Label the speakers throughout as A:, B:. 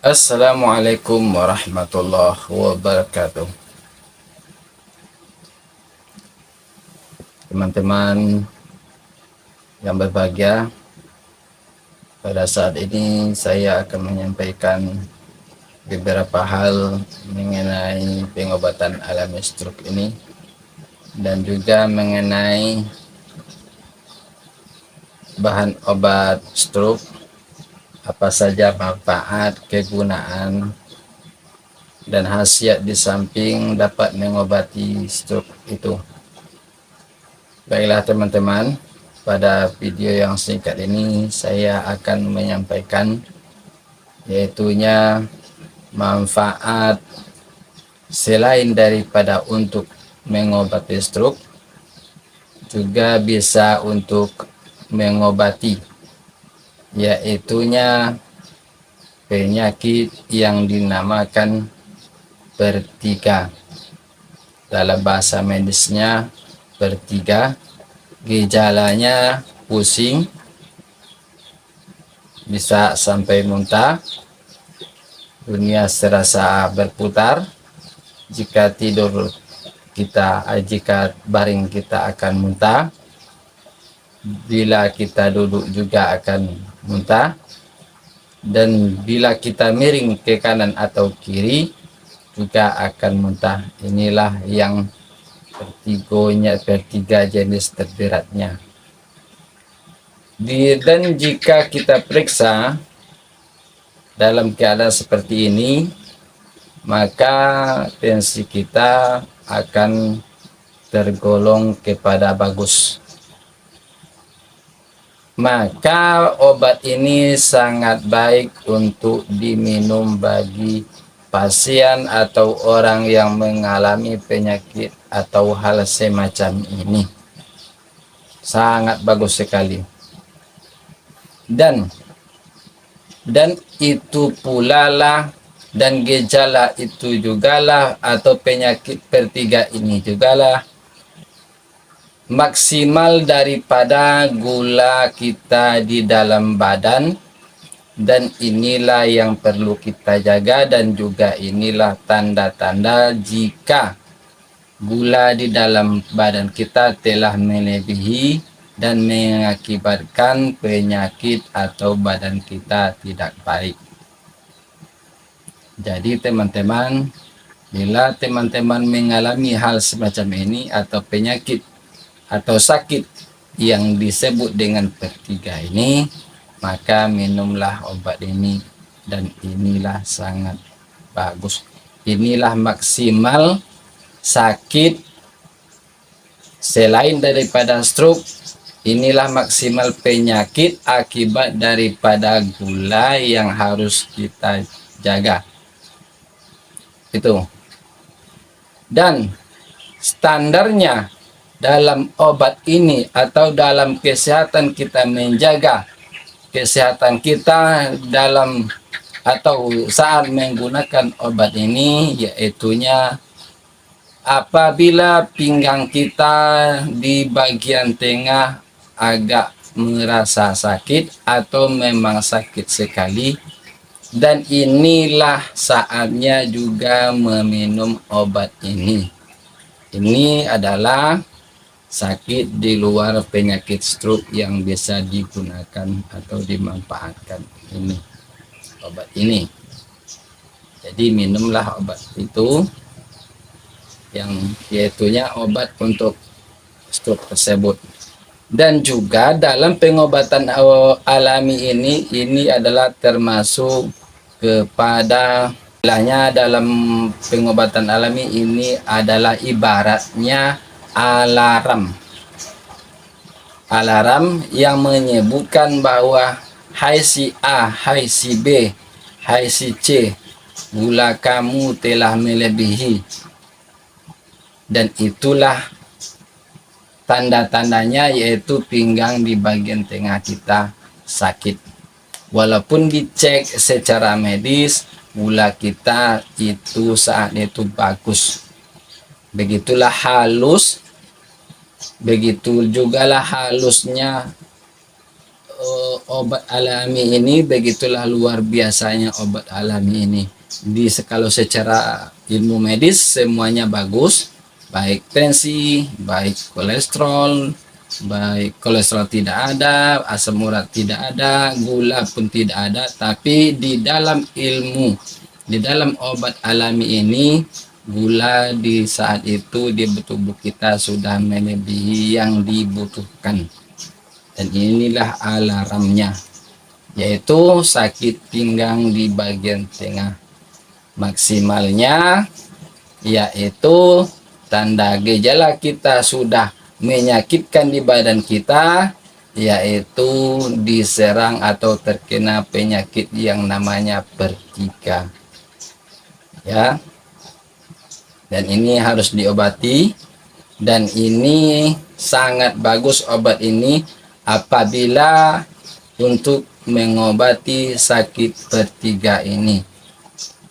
A: Assalamualaikum warahmatullahi wabarakatuh. Teman-teman yang berbahagia, pada saat ini saya akan menyampaikan beberapa hal mengenai pengobatan alami stroke ini dan juga mengenai bahan obat stroke, apa saja manfaat, kegunaan, dan khasiat di samping dapat mengobati stroke itu. Baiklah teman-teman, pada video yang singkat ini saya akan menyampaikan yaitunya manfaat selain daripada untuk mengobati stroke, juga bisa untuk mengobati yaitunya penyakit yang dinamakan vertiga. Dalam bahasa medisnya vertiga, gejalanya pusing, bisa sampai muntah, dunia serasa berputar, jika tidur kita, jika baring kita akan muntah, bila kita duduk juga akan muntah, dan bila kita miring ke kanan atau kiri juga akan muntah. Inilah yang vertiga jenis terberatnya. Dan jika kita periksa dalam keadaan seperti ini, maka tensi kita akan tergolong kepada bagus. Maka obat ini sangat baik untuk diminum bagi pasien atau orang yang mengalami penyakit atau hal semacam ini. Sangat bagus sekali. Dan itu pula lah, dan gejala itu juga lah, atau penyakit vertiga ini juga lah, maksimal daripada gula kita di dalam badan. Dan inilah yang perlu kita jaga, dan juga inilah tanda-tanda jika gula di dalam badan kita telah melebihi dan mengakibatkan penyakit atau badan kita tidak baik. Jadi teman-teman, bila teman-teman mengalami hal semacam ini atau penyakit atau sakit yang disebut dengan vertiga ini, maka minumlah obat ini, dan inilah sangat bagus. Inilah maksimal sakit selain daripada stroke, inilah maksimal penyakit akibat daripada gula yang harus kita jaga. Itu. Dan standarnya dalam obat ini atau dalam kesehatan kita, menjaga kesehatan kita dalam atau saat menggunakan obat ini, yaitunya apabila pinggang kita di bagian tengah agak merasa sakit atau memang sakit sekali, dan inilah saatnya juga meminum obat ini. Ini adalah sakit di luar penyakit stroke yang bisa digunakan atau dimanfaatkan ini, obat ini. Jadi minumlah obat itu, yang yaitunya obat untuk stroke tersebut. Dan juga dalam pengobatan alami ini adalah termasuk kepada dalam pengobatan alami ini adalah ibaratnya alarm yang menyebutkan bahwa hai si A, hai si B, hai si C, gula kamu telah melebihi. Dan itulah tanda-tandanya, yaitu pinggang di bagian tengah kita sakit. Walaupun dicek secara medis, gula kita itu saat itu bagus. Begitulah halus, begitu jugalah halusnya obat alami ini begitulah luar biasanya obat alami ini. Kalau secara ilmu medis semuanya bagus, baik tensi, baik kolesterol tidak ada, asam urat tidak ada, gula pun tidak ada. Tapi di dalam obat alami ini, gula di saat itu di tubuh kita sudah melebihi yang dibutuhkan. Dan inilah alarmnya, yaitu sakit pinggang di bagian tengah. Maksimalnya yaitu tanda gejala kita sudah menyakitkan di badan kita, yaitu diserang atau terkena penyakit yang namanya vertiga. Ya. Dan ini harus diobati, dan ini sangat bagus obat ini apabila untuk mengobati sakit vertiga ini.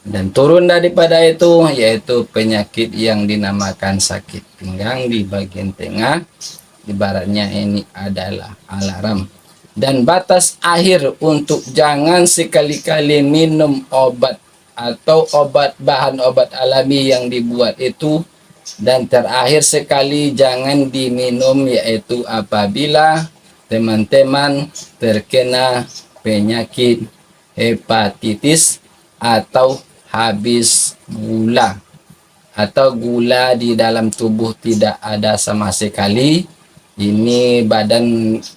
A: Dan turun daripada itu yaitu penyakit yang dinamakan sakit pinggang di bagian tengah. Ibaratnya ini adalah alarm. Dan batas akhir untuk jangan sekali-kali minum obat atau bahan obat alami yang dibuat itu, dan terakhir sekali jangan diminum yaitu apabila teman-teman terkena penyakit hepatitis atau habis gula, atau gula di dalam tubuh tidak ada sama sekali. Ini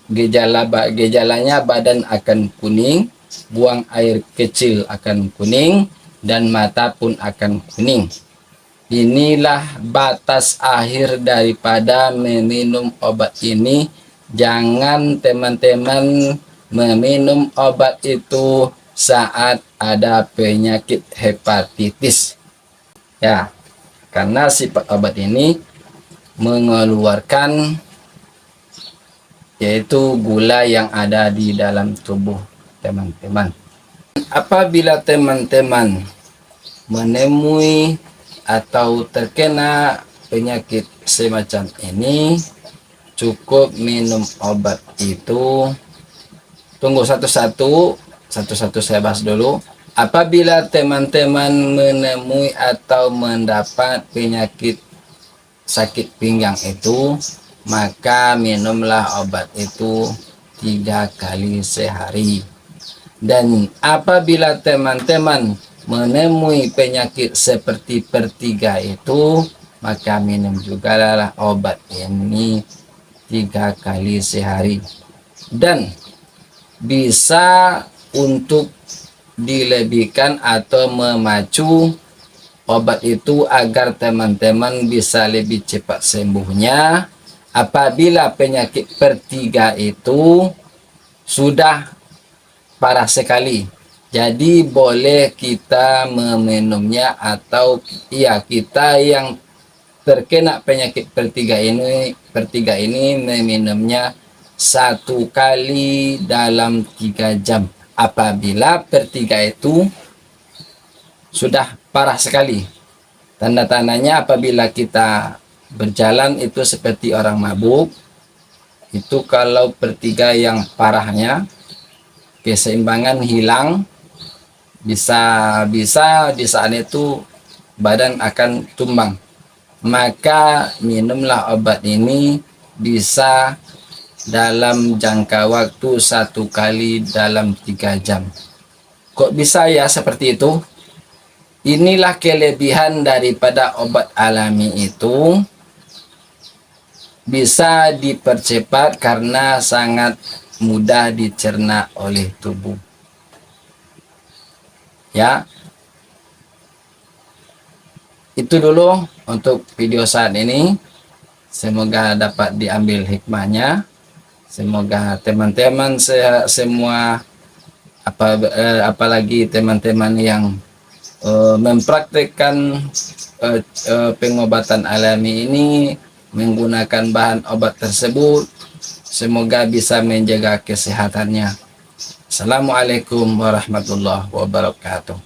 A: gejalanya badan akan kuning, buang air kecil akan kuning, dan mata pun akan kuning. Inilah batas akhir daripada meminum obat ini. Jangan teman-teman meminum obat itu saat ada penyakit hepatitis. Ya, karena sifat obat ini mengeluarkan yaitu gula yang ada di dalam tubuh teman-teman. Apabila teman-teman menemui atau terkena penyakit semacam ini, cukup minum obat itu. Tunggu satu-satu saya bahas dulu. Apabila teman-teman menemui atau mendapat penyakit sakit pinggang itu, maka minumlah obat itu 3 kali sehari. Dan apabila teman-teman menemui penyakit seperti vertiga itu, maka minum juga lah obat ini 3 kali sehari. Dan bisa untuk dilebihkan atau memacu obat itu agar teman-teman bisa lebih cepat sembuhnya apabila penyakit vertiga itu sudah parah sekali. Jadi boleh kita meminumnya, atau kita yang terkena penyakit vertiga ini meminumnya 1 kali dalam 3 jam. Apabila vertiga itu sudah parah sekali. Tanda-tandanya apabila kita berjalan itu seperti orang mabuk. Itu kalau vertiga yang parahnya, keseimbangan hilang, bisa di saat itu badan akan tumbang. Maka minumlah obat ini bisa dalam jangka waktu 1 kali dalam 3 jam. Kok bisa ya seperti itu? Inilah kelebihan daripada obat alami itu. Bisa dipercepat karena sangat mudah dicerna oleh tubuh. Ya, itu dulu untuk video saat ini. Semoga dapat diambil hikmahnya. Semoga teman-teman semua, apalagi teman-teman yang mempraktekkan pengobatan alami ini menggunakan bahan obat tersebut, semoga bisa menjaga kesehatannya. Assalamualaikum warahmatullahi wabarakatuh.